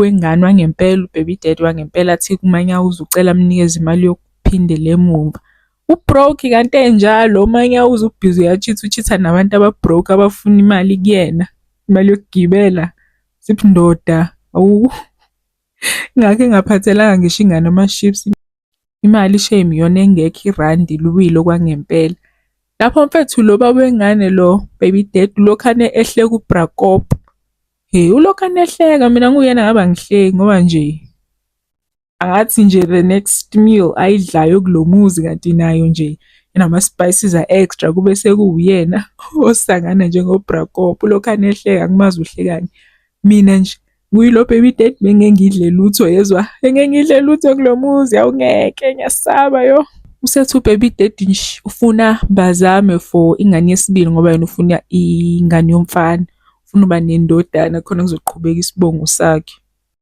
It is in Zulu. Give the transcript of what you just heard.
wengane wangempela, u-baby daddy wangempela athi kuManyawuza ucela amnikeze imali yokuphindela emuva. U-broke kanti enjalo, uManyawuza ubhizi uyachitha nabantu aba-broke abafuna imali kuyena, imali yokugibela. Siphi ndoda, awu. Ngakho engaphathelanga ngisho ingane ama-chips, imali shame iyona engekho, irandi luwilo kwangempela. Lapho mfethu lo baba wengane lo, baby daddy, ulokhane ehleka uBrakop. Ulokhane ehleka, mina nguyena ngaba ngihleki ngoba nje angathi nje the next meal ayidlayo kulo muzi kanti nayo nje inama-spices extra kube sekuwuyena osangana njengoBrakop. Ulokhane ehleka, angimazi uhlekani. Mina nje kuyilo baby daddy bengeke ngidle lutho, yezwa, bengeke ngidle lutho kulo muzi, awungeke, ngiyasaba yo. Usethi ubaby daddy nje ufuna bazame for ingane yesibili ngoba yena ufuna ingane yomfana, ufuna uba nendodana khona kuzoqhubeka isibongo sakhe.